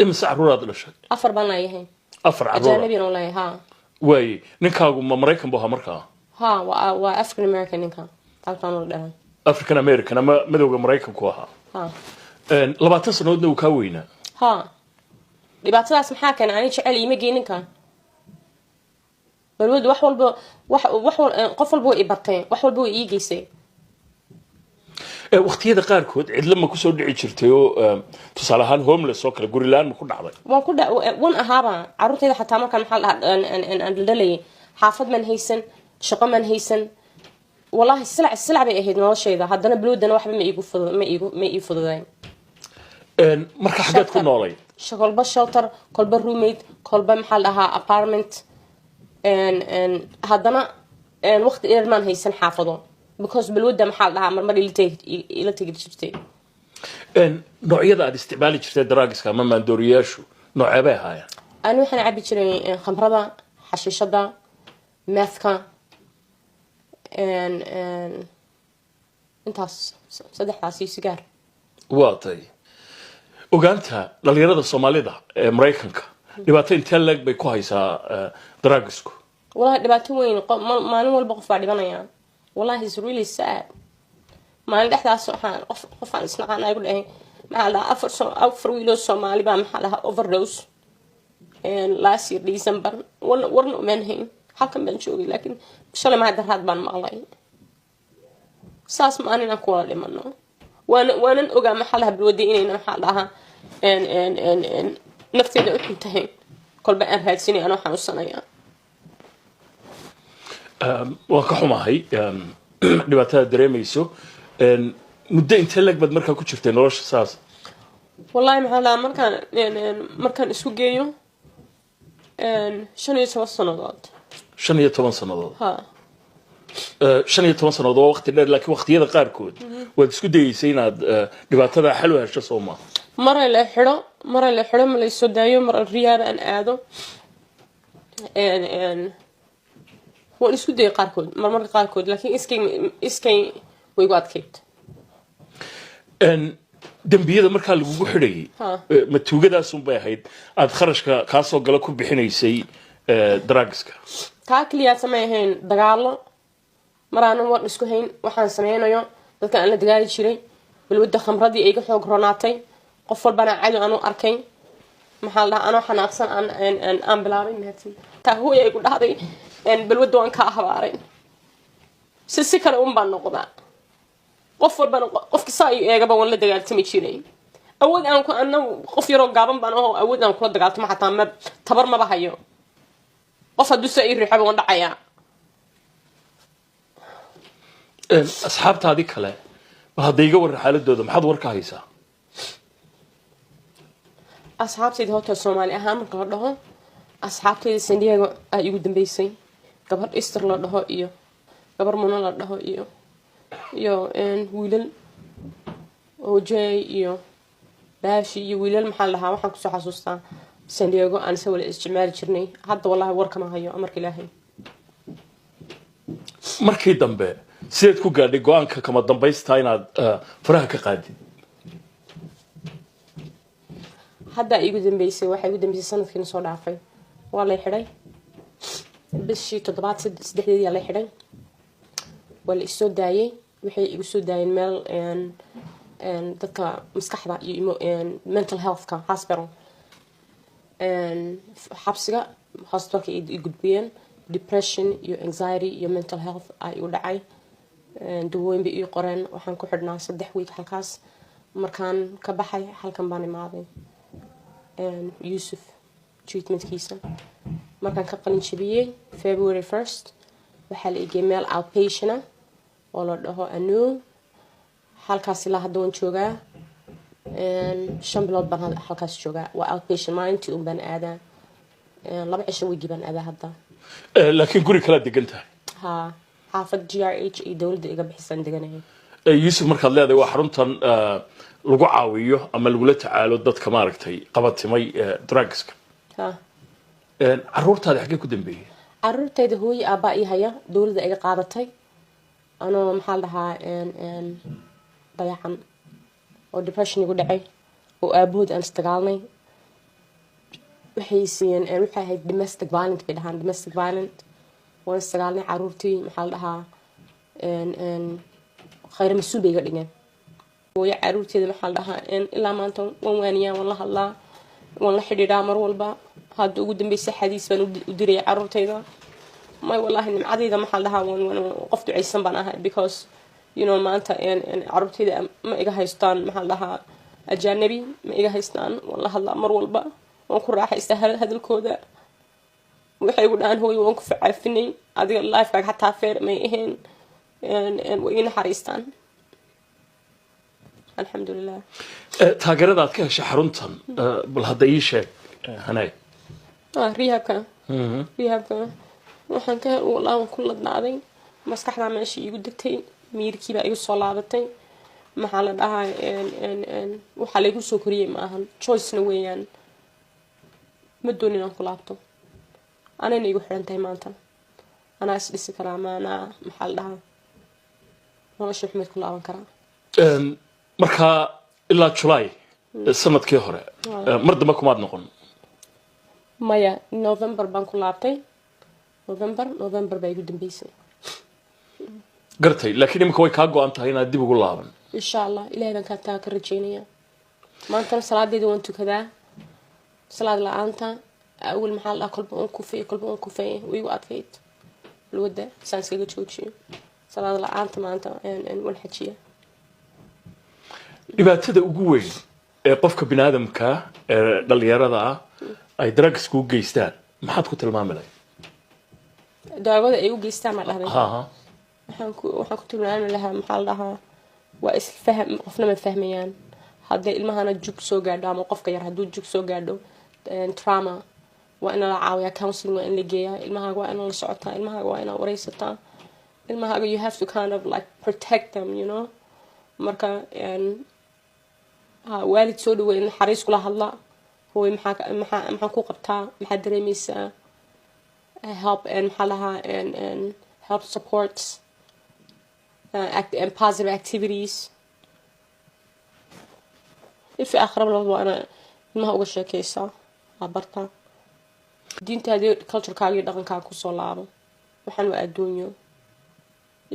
imsa caruuraad dhashay afar baan leeyahay afar caruur ajnabi oo leeyahay ha way ninkaagu ma Mareykan buu ahaa markaa ha waa African American ninka halkaan oo dhahan African American ama madowga Mareykan ku ahaa ha 20 sanadoodna uu ka weynaa ha dhibaatadaas maxaa keenay aan jecel ima geeninka balwad wax walba qof walba way bartay wax walba way ii geysay waqtiyada qaarkood cidla ma ku soo dhici jirtay oo tusaale ahaan homeless oo kale guri laan ma ku dhacday waan ku wan ahaaba caruurtayda xataa markaan maxaa aan dhalay xaafad man haysan shaqo man haysan wallahi silac bay ahayd noloshayda haddana balwadana waxba ma ii fududayn marka xageed ku noolay kolba shelter kolba roommate kolba maxaa dhahaa apartment haddana waqti dheer maan haysan xaafado because balwada maxaa dhahaa marmar ila tegi jirtay noocyada aad isticmaali jirtay daraagiska ama maandooriyaashu noocee bay ahaayeen أنا وحنا عبي جري خمرة حشيشة ماثكا ان انتاس صدح راسي سيجار واطي ogaanta dhalinyarada Soomaalida ee Mareykanka dhibaato intee lag bay ku haysaa drugsku wallahi dhibaato weyn maalin walba qof baa dhibanaya wallahi is really sad maalin dhexdaas waxaan qof aan isla qaan ay ku dhahay maxaa la afar wiilo Soomaali baa maxaa la overdose last year December warna umanhayn halkan baan joogay laakiin shalay ma daraad baan maqlay saas ma aanina ku wada dhimano waanan ogaa maxaa la balwadii inayna maxaa dhahaa nafteeda u xuntahay kolba aan raadsinay anoo xanuunsanaya waan ka xumahay dhibaatada dareemayso muddo intee lag bad markaa ku jirtay nolosha saas wallahi maxaa la markaan isku geeyo 15 sanadood 15 sanadood ha 15 sanadood waa waqti dheer laakiin waqtiyada qaarkood waad isku dayeysay inaad dhibaatada xal u hesho Soomaa mara la xiro ma la soo daayo mara riyaar aan aado waan isku dayay qaarkood marmarka qaarkood laakiin iskay way ku adkayd dambiyada markaa lagu xidhay ma tuugadaas un bay ahayd aad kharashka ka soo gala ku bixinaysay drugska taa kaliya sameeyeen dagaalo maraan war isku hayn waxaan sameeynayo dadka aan la dagaali jiray balwada khamradii ay ka xoog ronaatay qof walbana caadi aanu arkay maxaa la ana xanaaqsan aan bilaabay mahadsan taa hooyo ay ku dhahday balwada waan ka habaaray si kale baan noqdaa qof walbana qofka saay eegaba waan la dagaaltami jiray awood aan ku qof yaro gaaban baan oo awood aan kula dagaaltamo xataa ma tabar ma bahayo qof haduu soo ii riixay waan dhacaya asxaabtaadii kale hadayga war xaaladooda maxaad war ka haysaa asxaabtayda hotel Soomaali ahaan marka la dhaho asxaabtayda San Diego ay ugu dambeysay gabar Easter la dhaho iyo gabar Mona la dhaho iyo wiilal oo jay iyo baashi iyo wiilal maxaa lahaa waxaan ku soo xasuustaa San Diego aan soo wala isticmaali jirnay hadda wallahi war kama hayo amarka Ilaahay markii dambe sideed ku gaadhay go'aanka kama dambaysta inaad faraha ka qaadid hadda igu dambeysay waxay igu dambeysay sanadkii soo dhaafay waa la xidhay bishii 7 la xidhay wala isoo daayay waxay igu soo daayeen meel dadka maskaxda iyo mental health ka hospital xabsiga hospitalka ay gudbiyeen depression iyo anxiety iyo mental health ay u dhacay dawooyin bay ii qoreen waxaan ku xidhnaa 3 week halkaas markaan ka baxay halkan baan imaaday Yusuf treatmentkiisa markaan ka qalin jabiyay February 1st waxaa la igay meel outpatient oo la dhaho anu halkaas ilaa hadda waan joogaa 5 bilood baan halkaas joogaa waa outpatient maalintii baan aadaa 2 cisho wigi baan aadaa hadda laakiin guri kala degan tahay ha xaafad GRH iyo dawladda iga bixisan deganahay Yusuf markaad leedahay waa xaruntan lagu caawiyo ama lagu la tacaalo dadka maaragtay qabatimay drugska ha caruurtaada xagee ku dambeeyay caruurtayda hooyo aabba ii haya dawladda iga qaadatay anoo maxaa dhahaa dayacan oo depression igu dhacay oo aabood aan istagaalnay waxay siiyeen waxay ahayd domestic violent bay dhahaan domestic violent waan sagaalnay caruurtii maxaa la dhahaa khayr mas-uul bay iga dhigeen hooyo caruurteeda maxaa la dhahaa ilaa maanta waan waaniyaa waan la hadlaa waan la xidhiidhaa mar walba hadda ugu dambeysay xadiis baan u diraya caruurtayda may wallaahi nimcadayda maxaa la dhahaa waan qof ducaysan baan ahay because you know maanta caruurtayda ma iga haystaan maxaa la dhahaa ajaanabi ma iga haystaan waan la hadlaa mar walba waan ku raaxaystaa hadalkooda waxay igu dhahaan hooyo waan ku facaafinay adiga lifekaaga xataa feer may ahayn way ii naxariistaan alxamdulilah taageerada aad ka heshay xaruntan bal hadda ii sheeg hanaay rehabka waxaan ka walaa waan ku ladnaaday maskaxdaa meesha iigu degtay miirkiibaa igu soo laabatay maxaa la dhahaa waxaa laygu soo koriyey ma ahan choicena weeyaan ma doonin aan ku laabto anayna igu xiran tahay maanta anaa is dhisi karaa ma anaa maxaa la dhahaa nolosha xumeed ku laaban karaa markaa ilaa July sanadkii hore mar dambe kumaad noqon maya November baan ku laabtay November baa igu dambeysay gartay laakiin imika way kaa go'an tahay inaad dib ugu laaban insha Allah ilaahay baan kaa ka rajeynayaa maanta salaadeeda waan tukadaa salaad la'aanta awal maxaa la kolba aan ku fay wiigu adkayd looda saansiga joojiyo salaad la'aanta maanta waan xajiya dhibaatada ugu weyn ee qofka bini'aadamka ee dhalinyarada ah ay drugs ku geystaan maxaad ku tilmaami lahayd daawada ay u geystaan ma dhahday waxaan ku tilmaami lahaa maxaa la dhahaa waa isfaham qofna ma fahmayaan hadda ilmahana jug soo gaadho ama qofka yar hadduu jug soo gaadho trauma waa in la caawiyaa counseling waa in la geeyaa ilmahaaga waa in la socotaa ilmahaaga waa in la wareysataa ilmahaaga you have to kind of like protect them you know marka waalid soo dhaweey naxariis kula hadla hooy maxaa ku qabtaa maxaa dareemaysaa help and maxaa lahaa and help supports and positive activities if aqrab loo waana ilmaha uga sheekaysaa barta diintaada culture-kaaga iyo dhaqankaaga kusoo laabo waxaan waa adduunyo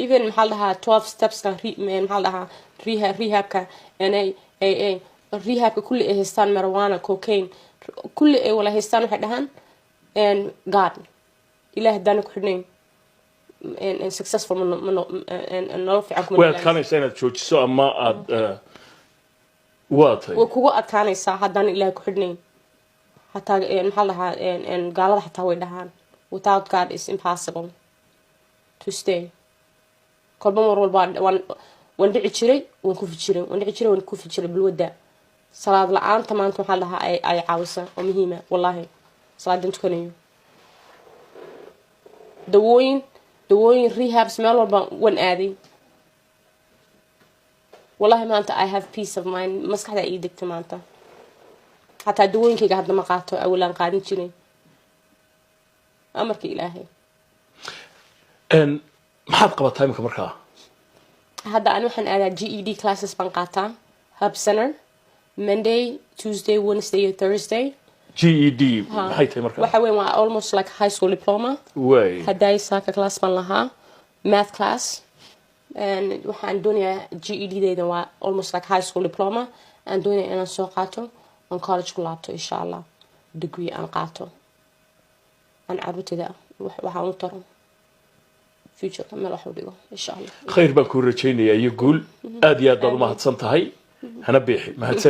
even maxaa lahaa 12 steps kan maxaa lahaa rehabka NAAA rehabka kulli ay haystaan marijuana cocaine kulli ay wala haystaan waxay dhahaan God ilaah hadaan ku xidhnayn and successful nolol fiican kuma way adkaanaysaa inaad joojiso ama aad way kugu adkaanaysaa haddaan ilaah ku xidhnayn hataa maxaa lahaa gaalada xataa way dhahaan without God is impossible to stay kolba mar walba waan dhici jiray waan ku fijiray balwada salaad la'aanta maanta waxaa lahaa ay caawisa oo muhiima wallahi salaadan tukanayo dawooyin rehabs meel walba waan aaday wallahi maanta I have peace of mind maskaxda ii degtay maanta hataa dawooyinkayga hadda ma qaato awalaan qaadin jiray amarka ilaahay maxaad qabataa imika markaa hadda aan waxaan aadaa GED classes baan qaataa Hub Center Monday Tuesday Wednesday and Thursday GED maxay tahay markaa waxa weyn waa almost like high school diploma way hadday saaka class baan lahaa math class and waxaan doonayaa GED deeda waa almost like high school diploma aan doonayaa inaan soo qaato aan college ku laabto insha Allah degree aan qaato aan caruurtayda waxaan u taro future meel wax u dhigo insha Allah khayr baan ku rajaynayaa iyo guul aad iyo aad baad u mahadsan tahay hana bixi mahadsan